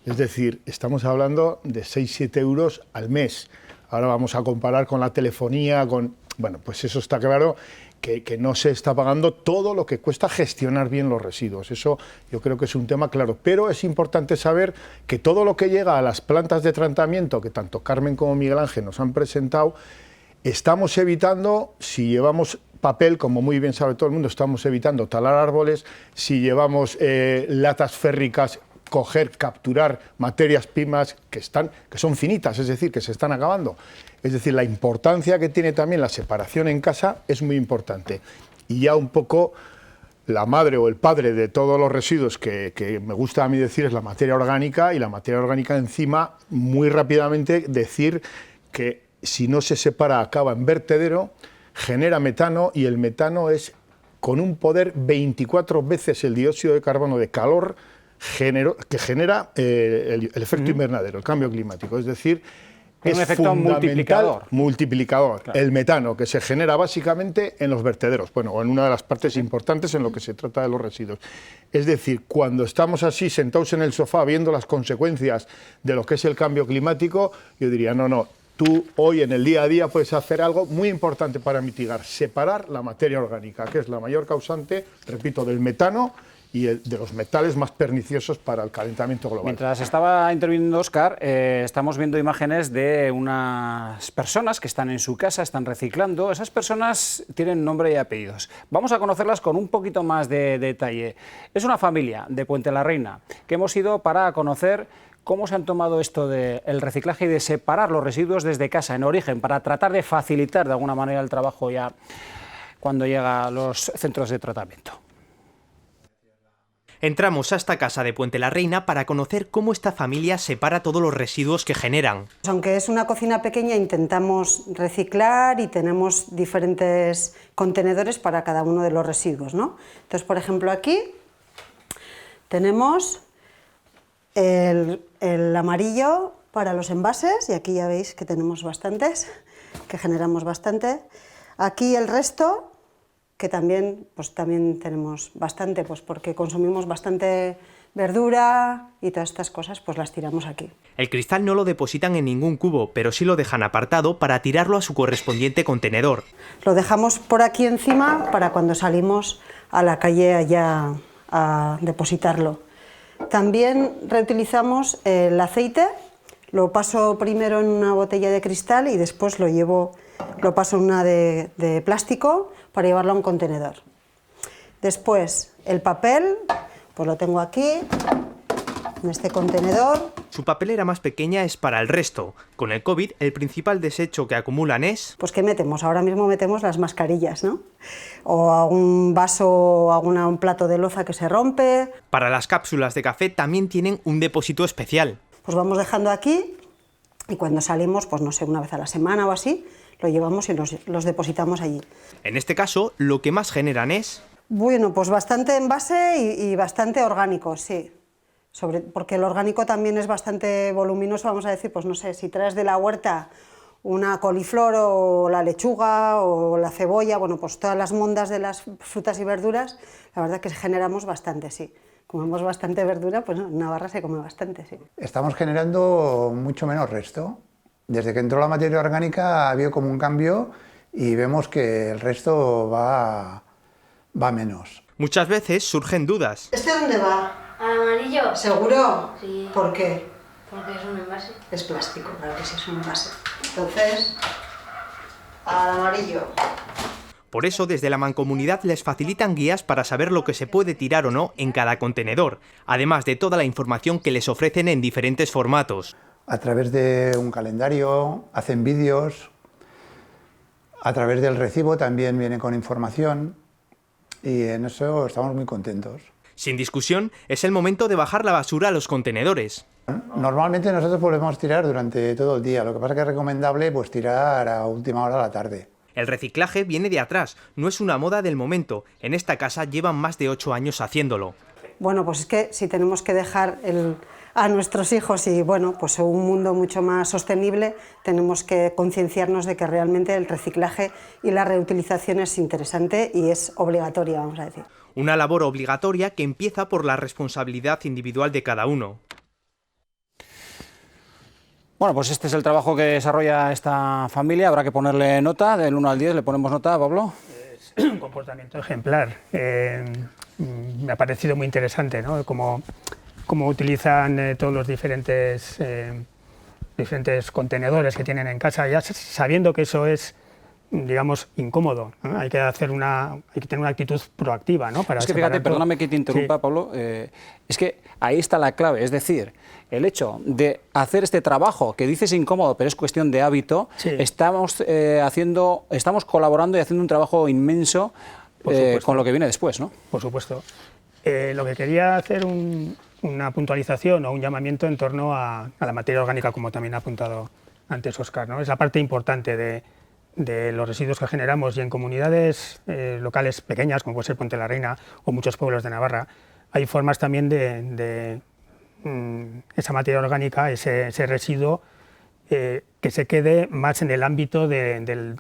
Es decir, estamos hablando de 6-7 euros al mes. Ahora vamos a comparar con la telefonía, bueno, pues eso está claro, que no se está pagando todo lo que cuesta gestionar bien los residuos. Eso yo creo que es un tema claro. Pero es importante saber que todo lo que llega a las plantas de tratamiento, que tanto Carmen como Miguel Ángel nos han presentado, estamos evitando, si llevamos papel, como muy bien sabe todo el mundo, estamos evitando talar árboles, si llevamos latas férricas, capturar materias primas que son finitas, es decir, que se están acabando. Es decir, la importancia que tiene también la separación en casa es muy importante. Y ya un poco la madre o el padre de todos los residuos que me gusta a mí decir es la materia orgánica, y la materia orgánica encima, muy rápidamente decir que si no se separa acaba en vertedero, genera metano, y el metano es con un poder 24 veces el dióxido de carbono de calor que genera el efecto invernadero, el cambio climático. Es decir, es un efecto multiplicador. Claro. El metano, que se genera básicamente en los vertederos, bueno, o en una de las partes importantes en lo que se trata de los residuos. Es decir, cuando estamos así sentados en el sofá viendo las consecuencias de lo que es el cambio climático, yo diría, no, tú hoy en el día a día puedes hacer algo muy importante para mitigar, separar la materia orgánica, que es la mayor causante, repito, del metano y de los metales más perniciosos para el calentamiento global. Mientras estaba interviniendo Óscar, estamos viendo imágenes de unas personas que están en su casa, están reciclando. Esas personas tienen nombre y apellidos. Vamos a conocerlas con un poquito más de detalle. Es una familia de Puente la Reina que hemos ido para conocer cómo se han tomado esto del reciclaje y de separar los residuos desde casa, en origen, para tratar de facilitar de alguna manera el trabajo ya cuando llega a los centros de tratamiento. Entramos a esta casa de Puente la Reina para conocer cómo esta familia separa todos los residuos que generan. Aunque es una cocina pequeña, intentamos reciclar y tenemos diferentes contenedores para cada uno de los residuos, ¿no? Entonces, por ejemplo, aquí tenemos el amarillo para los envases, y aquí ya veis que tenemos bastantes, que generamos bastante. Aquí el resto, que también tenemos bastante, pues porque consumimos bastante verdura y todas estas cosas, pues las tiramos aquí. El cristal no lo depositan en ningún cubo, pero sí lo dejan apartado para tirarlo a su correspondiente contenedor. Lo dejamos por aquí encima para cuando salimos a la calle allá a depositarlo. También reutilizamos el aceite, lo paso primero en una botella de cristal y después lo paso en una de plástico para llevarlo a un contenedor. Después el papel, pues lo tengo aquí, en este contenedor. Su papelera más pequeña es para el resto. Con el COVID, el principal desecho que acumulan es... Pues ¿qué metemos? Ahora mismo metemos las mascarillas, ¿no? O algún vaso o un plato de loza que se rompe. Para las cápsulas de café también tienen un depósito especial. Pues vamos dejando aquí y cuando salimos, pues no sé, una vez a la semana o así, lo llevamos y los depositamos allí. En este caso, lo que más generan es... Bueno, pues bastante envase y bastante orgánico, sí. Porque el orgánico también es bastante voluminoso, vamos a decir, pues no sé, si traes de la huerta una coliflor o la lechuga o la cebolla, bueno, pues todas las mondas de las frutas y verduras, la verdad que generamos bastante, sí. Comemos bastante verdura, pues en Navarra se come bastante, sí. Estamos generando mucho menos resto. Desde que entró la materia orgánica ha habido como un cambio y vemos que el resto va menos. Muchas veces surgen dudas. ¿Este dónde va? ¿Al amarillo? ¿Seguro? Sí. ¿Por qué? Porque es un envase. Es plástico, claro que sí, es un envase. Entonces, al amarillo. Por eso, desde la Mancomunidad les facilitan guías para saber lo que se puede tirar o no en cada contenedor, además de toda la información que les ofrecen en diferentes formatos. A través de un calendario, hacen vídeos, a través del recibo también viene con información y en eso estamos muy contentos. Sin discusión, es el momento de bajar la basura a los contenedores. Normalmente nosotros podemos tirar durante todo el día, lo que pasa es que es recomendable pues tirar a última hora de la tarde. El reciclaje viene de atrás, no es una moda del momento. En esta casa llevan más de 8 años haciéndolo. Bueno, pues es que si tenemos que dejar a nuestros hijos y bueno, pues un mundo mucho más sostenible, tenemos que concienciarnos de que realmente el reciclaje y la reutilización es interesante y es obligatoria, vamos a decir. Una labor obligatoria que empieza por la responsabilidad individual de cada uno. Bueno, pues este es el trabajo que desarrolla esta familia. Habrá que ponerle nota, del 1 al 10, ¿le ponemos nota, Pablo? Es un comportamiento ejemplar. Me ha parecido muy interesante, ¿no? Cómo utilizan todos los diferentes contenedores que tienen en casa, ya sabiendo que eso es, digamos, incómodo, ¿no? Hay que tener una actitud proactiva, ¿no? Es que fíjate, perdóname que te interrumpa, sí. Pablo, es que ahí está la clave, es decir, el hecho de hacer este trabajo, que dices incómodo, pero es cuestión de hábito, sí. Estamos colaborando y haciendo un trabajo inmenso con lo que viene después, ¿no? Por supuesto. Lo que quería hacer una puntualización o un llamamiento en torno a la materia orgánica, como también ha apuntado antes Óscar, ¿no? Es la parte importante de los residuos que generamos, y en comunidades locales pequeñas, como puede ser Puente la Reina o muchos pueblos de Navarra, hay formas también de esa materia orgánica, ese residuo, que se quede más en el ámbito del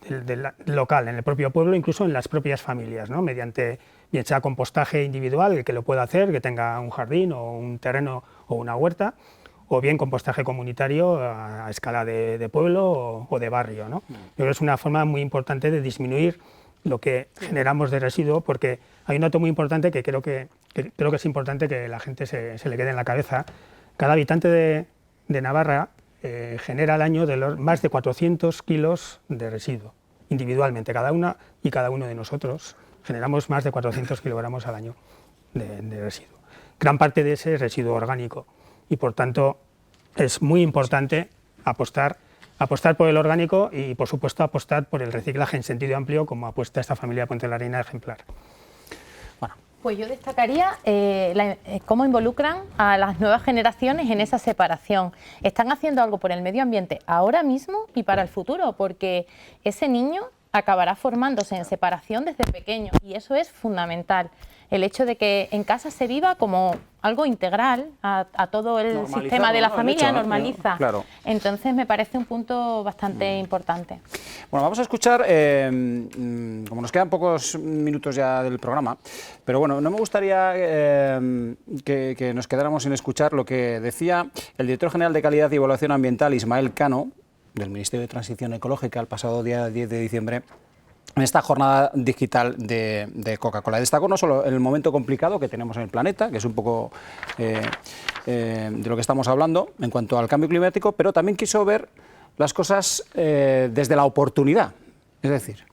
local, en el propio pueblo, incluso en las propias familias, ¿no? Mediante, bien sea compostaje individual, el que lo pueda hacer, que tenga un jardín o un terreno o una huerta, o bien compostaje comunitario a escala de pueblo o de barrio, ¿no? Yo creo que es una forma muy importante de disminuir lo que generamos de residuo, porque hay un dato muy importante que creo que es importante que la gente se le quede en la cabeza. Cada habitante de Navarra genera al año más de 400 kilos de residuo, individualmente, cada una y cada uno de nosotros generamos más de 400 kilogramos al año de residuo. Gran parte de ese es residuo orgánico y, por tanto, es muy importante apostar por el orgánico y, por supuesto, apostar por el reciclaje en sentido amplio, como apuesta esta familia de Puente la Reina ejemplar. Pues yo destacaría cómo involucran a las nuevas generaciones en esa separación. Están haciendo algo por el medio ambiente ahora mismo y para el futuro, porque ese niño acabará formándose en separación desde pequeño y eso es fundamental. El hecho de que en casa se viva como algo integral a todo el sistema de la familia, normaliza. Claro. Entonces me parece un punto bastante importante. Bueno, vamos a escuchar, como nos quedan pocos minutos ya del programa, pero bueno, no me gustaría que nos quedáramos sin escuchar lo que decía el director general de Calidad y Evaluación Ambiental, Ismael Cano, del Ministerio de Transición Ecológica, el pasado día 10 de diciembre, en esta jornada digital de Coca-Cola. Destacó no solo el momento complicado que tenemos en el planeta, que es un poco de lo que estamos hablando en cuanto al cambio climático, pero también quiso ver las cosas desde la oportunidad. Es decir,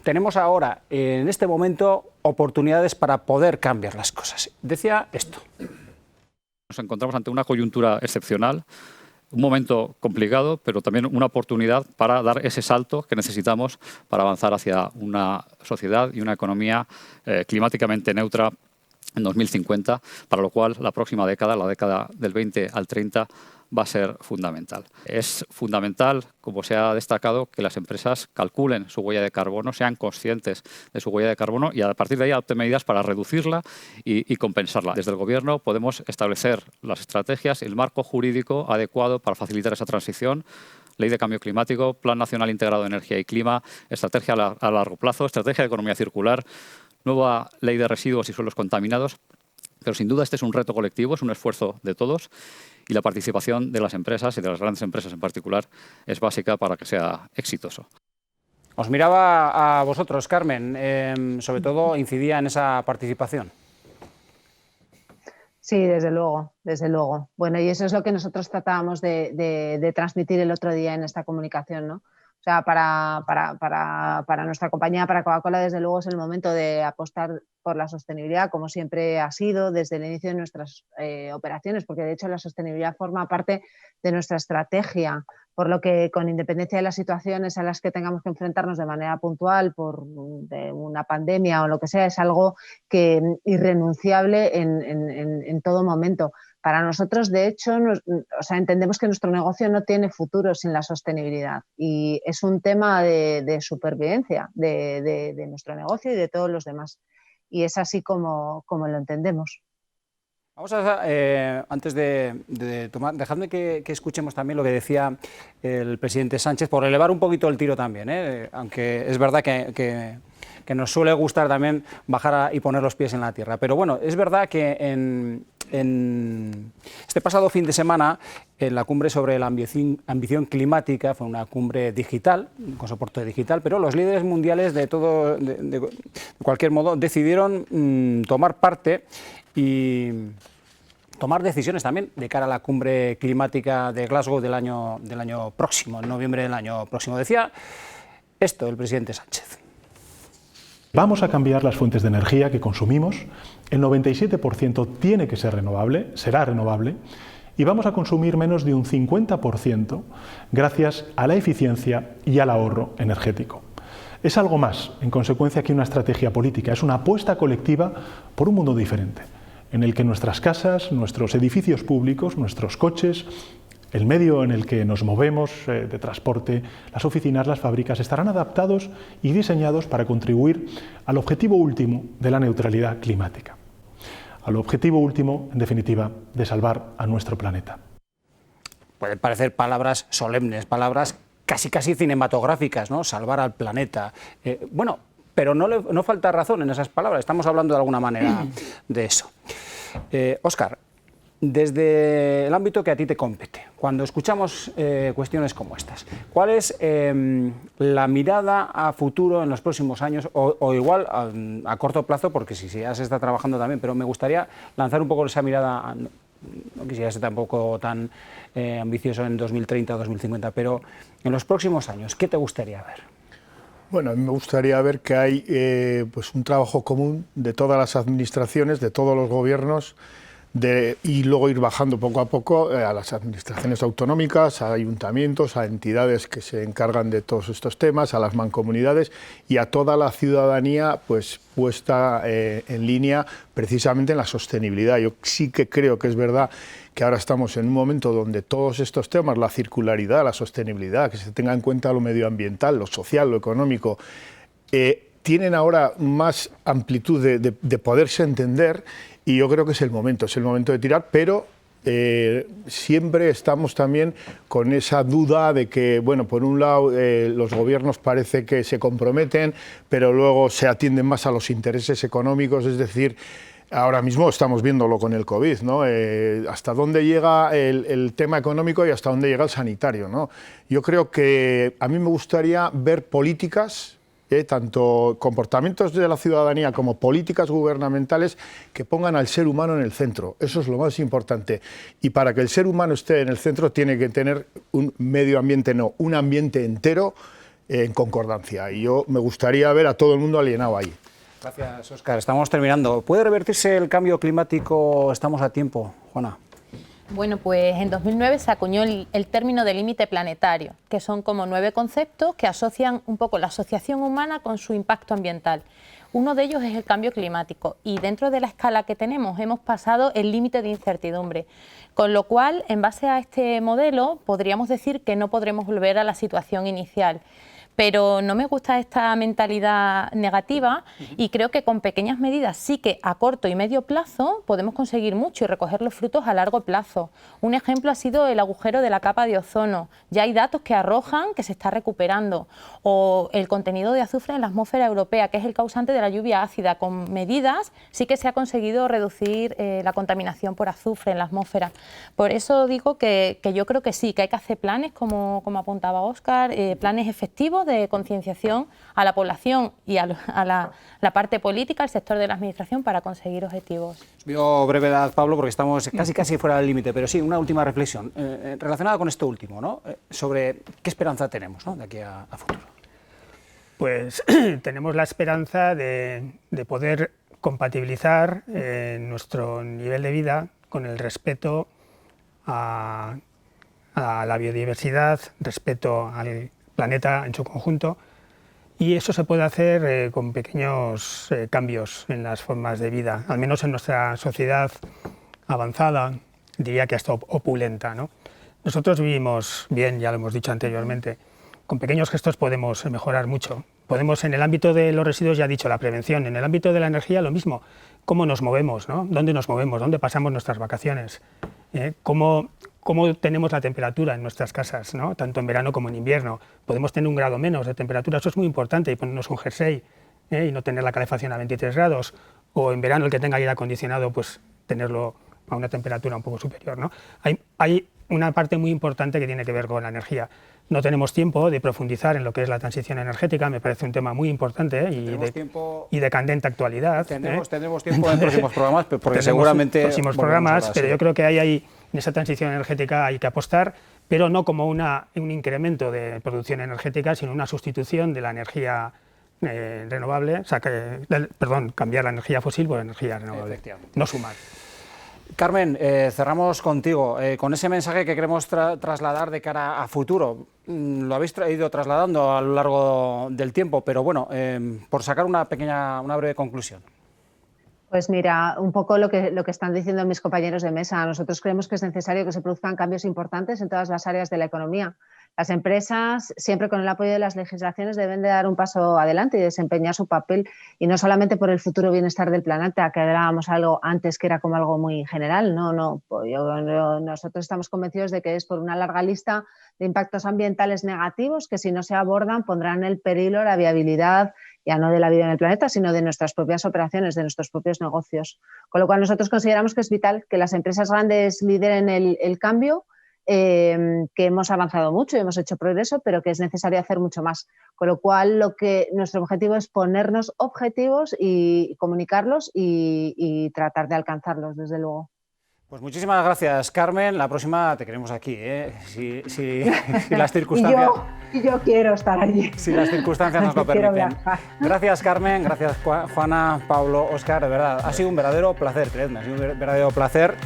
tenemos ahora, en este momento, oportunidades para poder cambiar las cosas. Decía esto. Nos encontramos ante una coyuntura excepcional, un momento complicado, pero también una oportunidad para dar ese salto que necesitamos para avanzar hacia una sociedad y una economía climáticamente neutra en 2050, para lo cual la próxima década, la década del 20 al 30, va a ser fundamental. Es fundamental, como se ha destacado, que las empresas calculen su huella de carbono, sean conscientes de su huella de carbono y a partir de ahí adopten medidas para reducirla y compensarla. Desde el Gobierno podemos establecer las estrategias y el marco jurídico adecuado para facilitar esa transición. Ley de Cambio Climático, Plan Nacional Integrado de Energía y Clima, Estrategia a largo plazo, Estrategia de Economía Circular, nueva Ley de Residuos y Suelos Contaminados. Pero sin duda este es un reto colectivo, es un esfuerzo de todos y la participación de las empresas y de las grandes empresas en particular es básica para que sea exitoso. Os miraba a vosotros, Carmen, sobre todo incidía en esa participación. Sí, desde luego, desde luego. Bueno, y eso es lo que nosotros tratábamos de transmitir el otro día en esta comunicación, ¿no? O sea, para nuestra compañía, para Coca-Cola, desde luego es el momento de apostar por la sostenibilidad, como siempre ha sido desde el inicio de nuestras operaciones, porque de hecho la sostenibilidad forma parte de nuestra estrategia, por lo que con independencia de las situaciones a las que tengamos que enfrentarnos de manera puntual por una pandemia o lo que sea, es algo que irrenunciable en todo momento. Para nosotros, de hecho, entendemos que nuestro negocio no tiene futuro sin la sostenibilidad y es un tema de supervivencia de nuestro negocio y de todos los demás. Y es así como lo entendemos. Vamos a, antes de tomar, dejadme que escuchemos también lo que decía el presidente Sánchez, por elevar un poquito el tiro también, aunque es verdad que nos suele gustar también bajar y poner los pies en la tierra. Pero bueno, es verdad que en este pasado fin de semana, en la cumbre sobre la ambición climática, fue una cumbre digital, con soporte digital, pero los líderes mundiales de cualquier modo decidieron tomar parte y tomar decisiones también de cara a la cumbre climática de Glasgow del año próximo, en noviembre del año próximo. Decía esto el presidente Sánchez. Vamos a cambiar las fuentes de energía que consumimos, el 97% tiene que ser renovable, será renovable, y vamos a consumir menos de un 50% gracias a la eficiencia y al ahorro energético. Es algo más, en consecuencia, que una estrategia política, es una apuesta colectiva por un mundo diferente, en el que nuestras casas, nuestros edificios públicos, nuestros coches, el medio en el que nos movemos de transporte, las oficinas, las fábricas, estarán adaptados y diseñados para contribuir al objetivo último de la neutralidad climática. Al objetivo último, en definitiva, de salvar a nuestro planeta. Pueden parecer palabras solemnes, palabras casi cinematográficas, ¿no? Salvar al planeta. Bueno, pero no falta razón en esas palabras, estamos hablando de alguna manera de eso. Óscar, desde el ámbito que a ti te compete, cuando escuchamos cuestiones como estas, ¿cuál es la mirada a futuro en los próximos años o igual a corto plazo, porque si ya se está trabajando también, pero me gustaría lanzar un poco esa mirada, no quisiera ser tampoco tan ambicioso en 2030 o 2050, pero en los próximos años, ¿qué te gustaría ver? Bueno, a mí me gustaría ver que hay pues un trabajo común de todas las administraciones, de todos los gobiernos, y luego ir bajando poco a poco a las administraciones autonómicas, a ayuntamientos, a entidades que se encargan de todos estos temas, a las mancomunidades y a toda la ciudadanía pues puesta en línea precisamente en la sostenibilidad. Yo sí que creo que es verdad que ahora estamos en un momento donde todos estos temas, la circularidad, la sostenibilidad, que se tenga en cuenta lo medioambiental, lo social, lo económico, tienen ahora más amplitud de poderse entender. Y yo creo que es el momento de tirar, pero siempre estamos también con esa duda de que, bueno, por un lado los gobiernos parece que se comprometen, pero luego se atienden más a los intereses económicos, es decir, ahora mismo estamos viéndolo con el COVID, ¿no? Hasta dónde llega el tema económico y hasta dónde llega el sanitario, ¿no? Yo creo que a mí me gustaría ver políticas, tanto comportamientos de la ciudadanía como políticas gubernamentales que pongan al ser humano en el centro. Eso es lo más importante. Y para que el ser humano esté en el centro tiene que tener un medio ambiente, no, un ambiente entero en concordancia. Y yo me gustaría ver a todo el mundo alienado ahí. Gracias, Óscar. Estamos terminando. ¿Puede revertirse el cambio climático? Estamos a tiempo, Juana. Bueno, pues en 2009 se acuñó el término de límite planetario, que son como 9 conceptos que asocian un poco la asociación humana con su impacto ambiental. Uno de ellos es el cambio climático y dentro de la escala que tenemos hemos pasado el límite de incertidumbre, con lo cual, en base a este modelo, podríamos decir que no podremos volver a la situación inicial. Pero no me gusta esta mentalidad negativa y creo que con pequeñas medidas sí que a corto y medio plazo podemos conseguir mucho y recoger los frutos a largo plazo. Un ejemplo ha sido el agujero de la capa de ozono. Ya hay datos que arrojan que se está recuperando. O el contenido de azufre en la atmósfera europea, que es el causante de la lluvia ácida. Con medidas sí que se ha conseguido reducir la contaminación por azufre en la atmósfera. Por eso digo que yo creo que sí, que hay que hacer planes, como apuntaba Óscar, planes efectivos de concienciación a la población y a la parte política, al sector de la administración, para conseguir objetivos. Pido brevedad, Pablo, porque estamos casi fuera del límite, pero sí, una última reflexión relacionada con esto último, ¿no? Sobre qué esperanza tenemos, ¿no?, de aquí a futuro. Pues tenemos la esperanza de poder compatibilizar nuestro nivel de vida con el respeto a la biodiversidad, respeto al planeta en su conjunto, y eso se puede hacer con pequeños cambios en las formas de vida, al menos en nuestra sociedad avanzada, diría que hasta opulenta, ¿no? Nosotros vivimos bien, ya lo hemos dicho anteriormente, con pequeños gestos podemos mejorar mucho, Podemos, en el ámbito de los residuos, ya he dicho, la prevención. En el ámbito de la energía, lo mismo. ¿Cómo nos movemos, ¿no? ¿Dónde nos movemos? ¿Dónde pasamos nuestras vacaciones? ¿Cómo tenemos la temperatura en nuestras casas, ¿no? Tanto en verano como en invierno? Podemos tener 1 grado menos de temperatura, eso es muy importante, y ponernos un jersey y no tener la calefacción a 23 grados. O en verano el que tenga aire acondicionado, pues tenerlo a una temperatura un poco superior, ¿no? Hay una parte muy importante que tiene que ver con la energía. No tenemos tiempo de profundizar en lo que es la transición energética, me parece un tema muy importante y de candente actualidad. Tendremos tiempo en próximos programas, porque seguramente próximos programas, pero yo creo que en esa transición energética hay que apostar, pero no como un incremento de producción energética, sino una sustitución de la energía renovable, cambiar la energía fósil por energía renovable, no sumar. Carmen, cerramos contigo, con ese mensaje que queremos trasladar de cara a futuro. Lo habéis ido trasladando a lo largo del tiempo, pero bueno, por sacar una breve conclusión. Pues mira, un poco lo que están diciendo mis compañeros de mesa. Nosotros creemos que es necesario que se produzcan cambios importantes en todas las áreas de la economía. Las empresas, siempre con el apoyo de las legislaciones, deben de dar un paso adelante y desempeñar su papel, y no solamente por el futuro bienestar del planeta, que hablábamos algo antes que era como algo muy general. No, nosotros estamos convencidos de que es por una larga lista de impactos ambientales negativos que, si no se abordan, pondrán en peligro la viabilidad ya no de la vida en el planeta, sino de nuestras propias operaciones, de nuestros propios negocios. Con lo cual nosotros consideramos que es vital que las empresas grandes lideren el cambio, que hemos avanzado mucho y hemos hecho progreso, pero que es necesario hacer mucho más. Con lo cual nuestro objetivo es ponernos objetivos y comunicarlos y tratar de alcanzarlos, desde luego. Pues muchísimas gracias, Carmen. La próxima te queremos aquí, si las circunstancias... y yo quiero estar allí. Si las circunstancias nos lo permiten. Gracias, Carmen. Gracias, Juana, Pablo, Óscar. De verdad, ha sido un verdadero placer, creedme. Ha sido un verdadero placer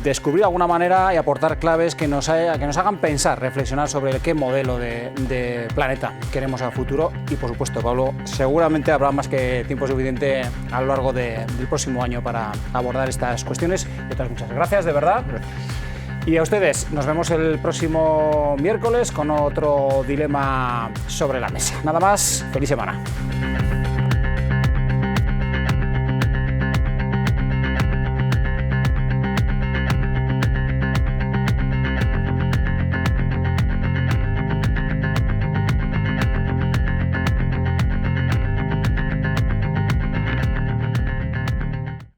descubrir de alguna manera y aportar claves que nos hagan pensar, reflexionar sobre qué modelo de planeta queremos a futuro. Y, por supuesto, Pablo, seguramente habrá más que tiempo suficiente a lo largo del próximo año para abordar estas cuestiones y otras muchas. Gracias, de verdad. Y a ustedes, nos vemos el próximo miércoles con otro dilema sobre la mesa. Nada más, feliz semana.